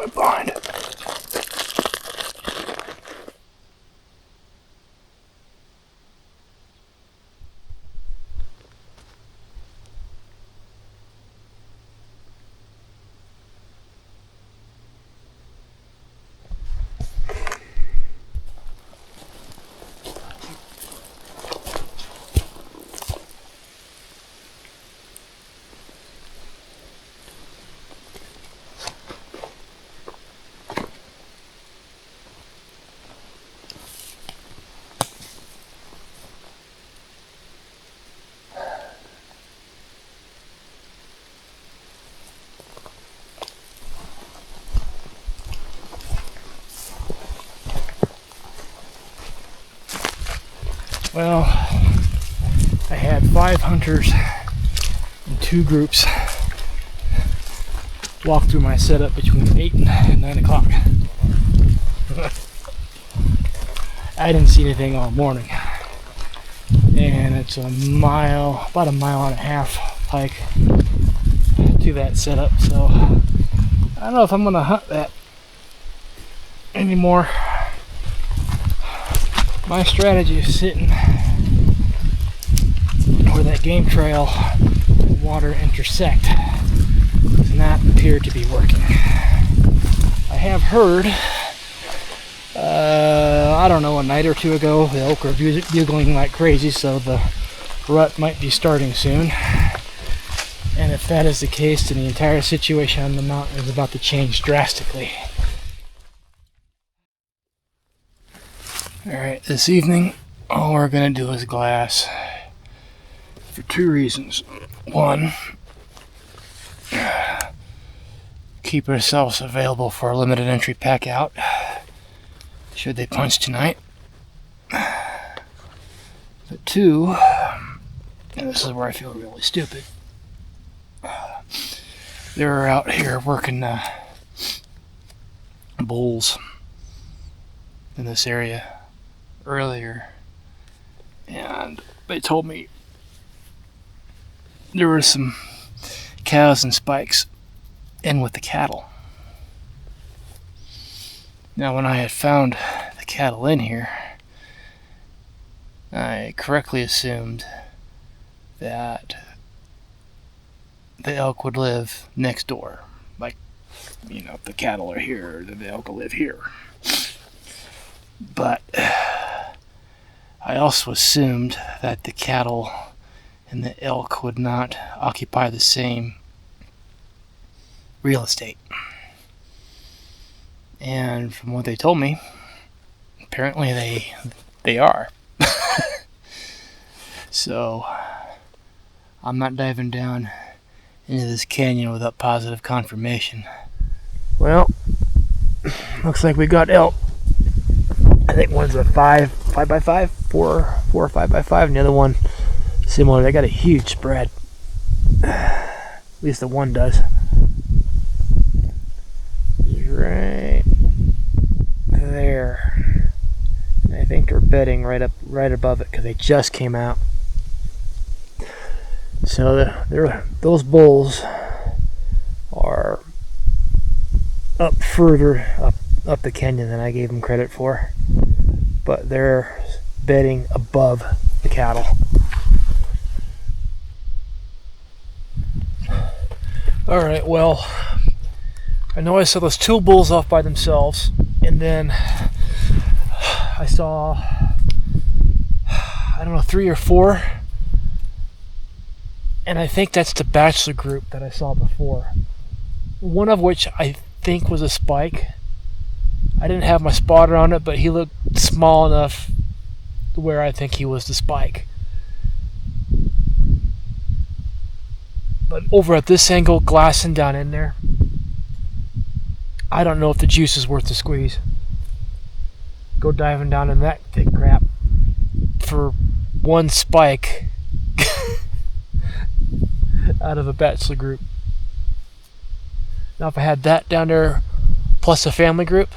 my blind. Well, I had 5 hunters in 2 groups walk through my setup between 8 and 9 o'clock. I didn't see anything all morning. And it's about a mile and a half hike to that setup, so I don't know if I'm gonna hunt that anymore. My strategy is sitting where that game trail and water intersect does not appear to be working. I have heard, I don't know, a night or 2 ago, the elk were bugling like crazy, so the rut might be starting soon. And if that is the case, then the entire situation on the mountain is about to change drastically. Alright, this evening, all we're going to do is glass for 2 reasons. One, keep ourselves available for a limited entry pack out, should they punch tonight. But 2, and this is where I feel really stupid, they were out here working bulls in this area earlier, and they told me there were some cows and spikes in with the cattle. Now, when I had found the cattle in here, I correctly assumed that the elk would live next door. Like, you know, if the cattle are here, then the elk will live here. But I also assumed that the cattle and the elk would not occupy the same real estate. And from what they told me, apparently they are. So I'm not diving down into this canyon without positive confirmation. Well, looks like we got elk. I think one's a 5x5, 4 or 5x5, and the other one similar. They got a huge spread. At least the one does. Right there. And I think they're bedding right above it because they just came out. So those bulls are up further up the canyon than I gave them credit for, but they're bedding above the cattle. Alright, well, I know I saw those 2 bulls off by themselves, and then I saw, I don't know, 3 or 4, and I think that's the bachelor group that I saw before. One of which I think was a spike. I didn't have my spotter on it, but he looked small enough where I think he was the spike. But over at this angle, glassing down in there, I don't know if the juice is worth the squeeze. Go diving down in that thick crap for one spike out of a bachelor group. Now if I had that down there plus a family group,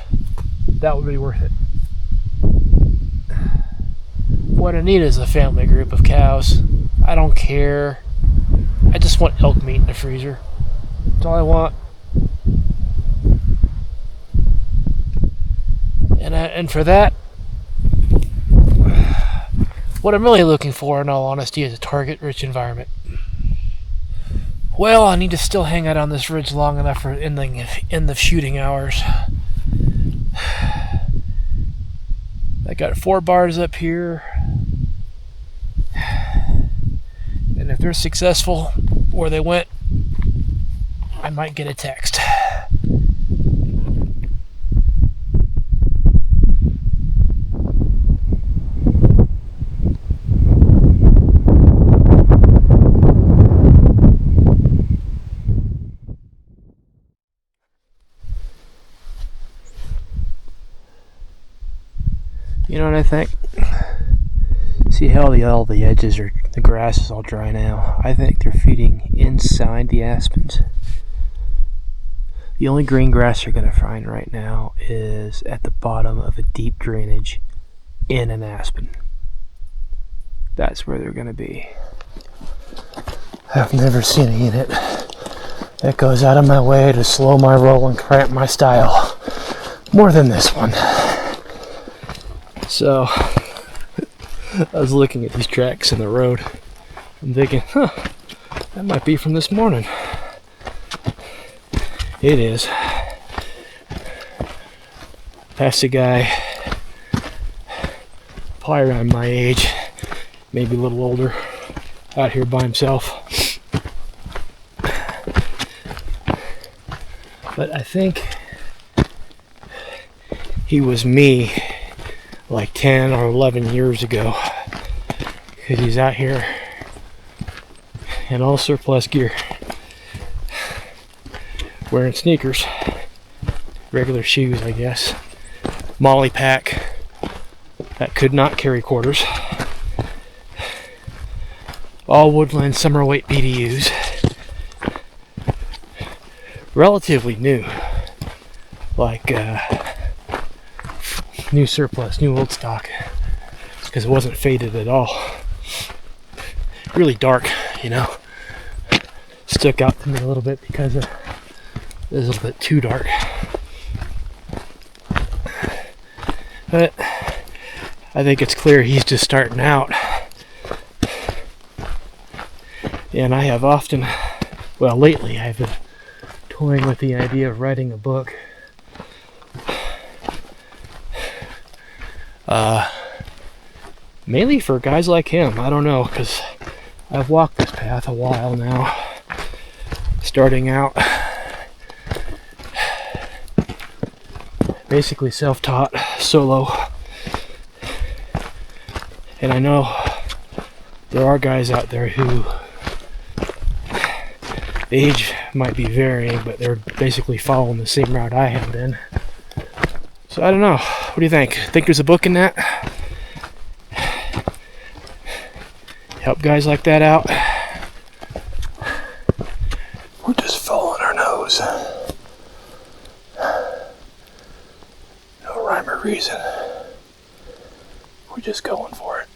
that would be worth it. What I need is a family group of cows. I don't care. I just want elk meat in the freezer. That's all I want. And for that, what I'm really looking for, in all honesty, is a target-rich environment. Well, I need to still hang out on this ridge long enough for in the shooting hours. I got 4 bars up here, and if they're successful where they went, I might get a text. You know what I think? See how all the edges are, the grass is all dry now. I think they're feeding inside the aspens. The only green grass you're going to find right now is at the bottom of a deep drainage in an aspen. That's where they're going to be. I've never seen a unit that goes out of my way to slow my roll and cramp my style more than this one. So, I was looking at these tracks in the road. I'm thinking, that might be from this morning. It is. Passed a guy, probably around my age, maybe a little older, out here by himself. But I think he was me like 10 or 11 years ago, because he's out here in all surplus gear, wearing sneakers, regular shoes, I guess, molly pack that could not carry quarters, all woodland summer weight BDUs, relatively new, like new surplus, new old stock, because it wasn't faded at all. Really dark, you know. Stuck out to me a little bit because it was a little bit too dark. But I think it's clear he's just starting out. And I have often, well, lately I've been toying with the idea of writing a book. Mainly for guys like him. I don't know, because I've walked this path a while now. Starting out basically self-taught, solo. And I know there are guys out there who age might be varying, but they're basically following the same route I have been. So I don't know. What do you think? Think there's a book in that? Help guys like that out? We're just following our nose. No rhyme or reason. We're just going for it.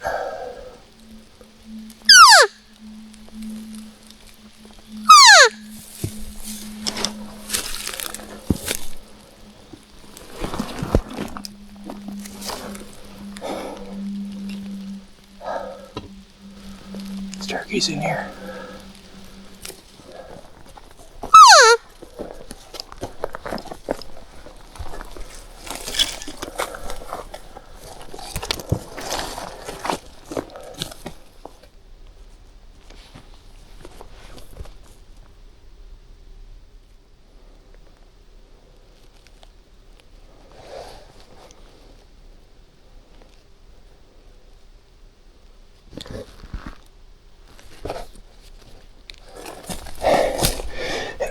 Turkeys in here.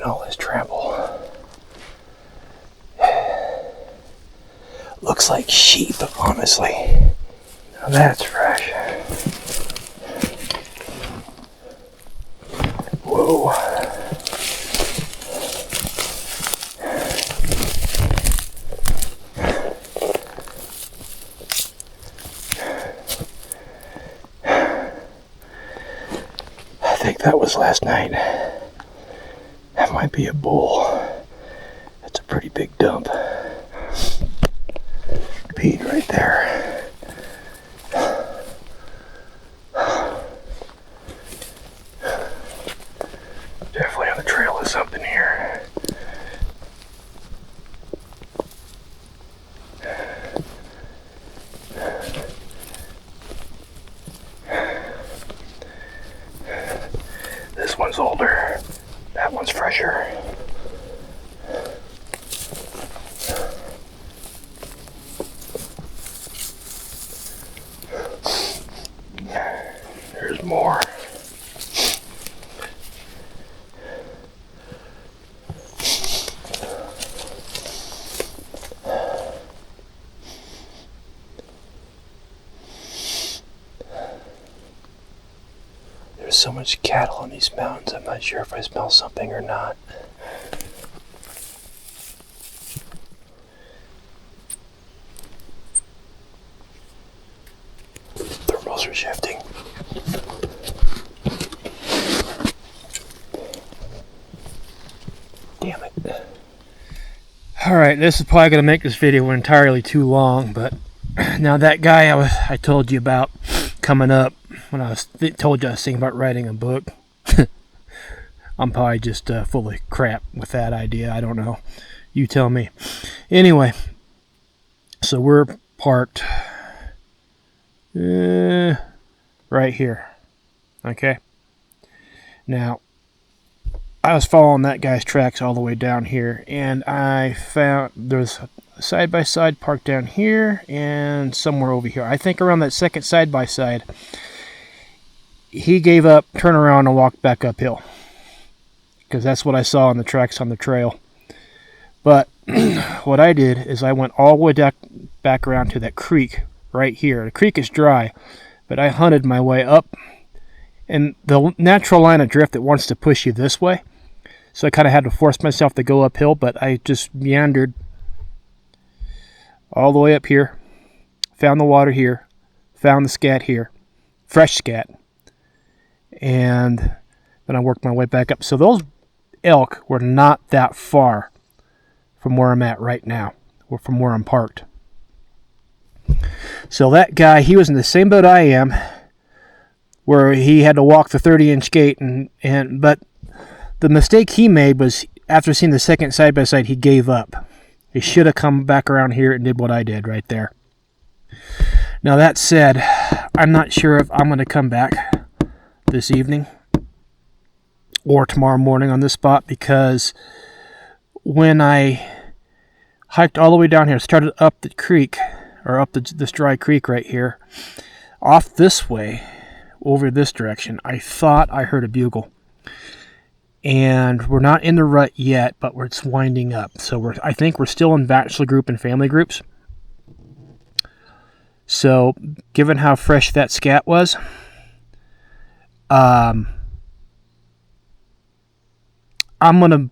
All this trample. Looks like sheep, honestly. Now that's fresh. Whoa. I think that was last night. That might be a bull. That's a pretty big dump. centipede right there. Definitely on the trail of something here. This one's older. That one's fresher. There's more. There's so much cattle on these mountains, I'm not sure if I smell something or not. Thermals are shifting. Damn it. Alright, this is probably going to make this video entirely too long, but now that guy I told you about coming up, when I told you I was thinking about writing a book, I'm probably just full of crap with that idea. I don't know. You tell me. Anyway, so we're parked right here. Okay? Now, I was following that guy's tracks all the way down here, and I found there's a side-by-side parked down here and somewhere over here. I think around that second side-by-side, he gave up, turned around, and walked back uphill. Because that's what I saw on the tracks on the trail. But what I did is I went all the way back around to that creek right here. The creek is dry, but I hunted my way up. And the natural line of drift that wants to push you this way. So I kind of had to force myself to go uphill, but I just meandered all the way up here. Found the water here. Found the scat here. Fresh scat. And then I worked my way back up. So those elk were not that far from where I'm at right now, or from where I'm parked. So that guy, he was in the same boat I am, where he had to walk the 30-inch gate, but the mistake he made was after seeing the second side-by-side, he gave up. He should have come back around here and did what I did right there. Now that said, I'm not sure if I'm going to come back this evening or tomorrow morning on this spot, because when I hiked all the way down here, started up the creek, or up this dry creek right here, off this way, over this direction, I thought I heard a bugle. And we're not in the rut yet, but it's winding up. So I think we're still in bachelor group and family groups. So, given how fresh that scat was, I'm going to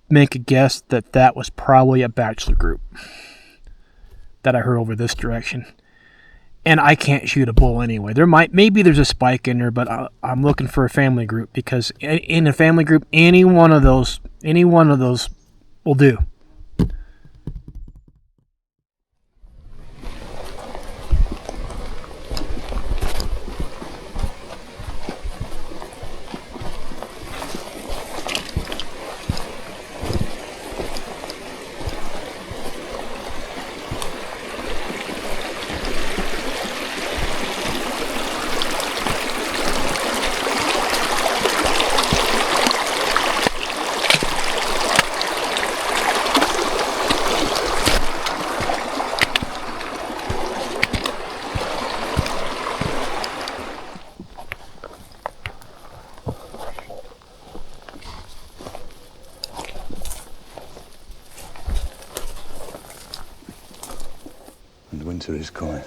make a guess that that was probably a bachelor group that I heard over this direction. And I can't shoot a bull anyway. Maybe there's a spike in there, but I'm looking for a family group, because in a family group, any one of those will do. And winter is coming.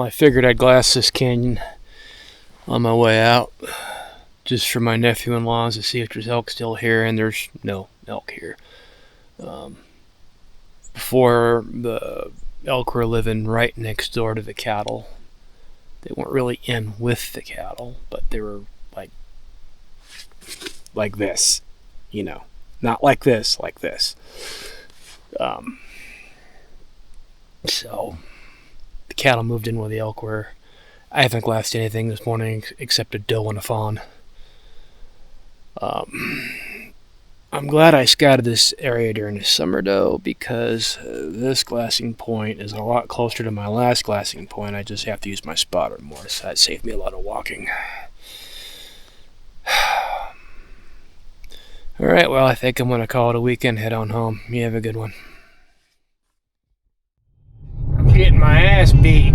I figured I'd glass this canyon on my way out, just for my nephew-in-laws to see if there's elk still here, and there's no elk here. Before, the elk were living right next door to the cattle. They weren't really in with the cattle, but they were like this, you know, not like this, like this. So the cattle moved in where the elk were. I haven't glassed anything this morning except a doe and a fawn. I'm glad I scouted this area during the summer, though, because this glassing point is a lot closer to my last glassing point. I just have to use my spotter more, so that saved me a lot of walking. Alright, well, I think I'm going to call it a weekend, head on home. You have a good one. I'm getting my ass beat.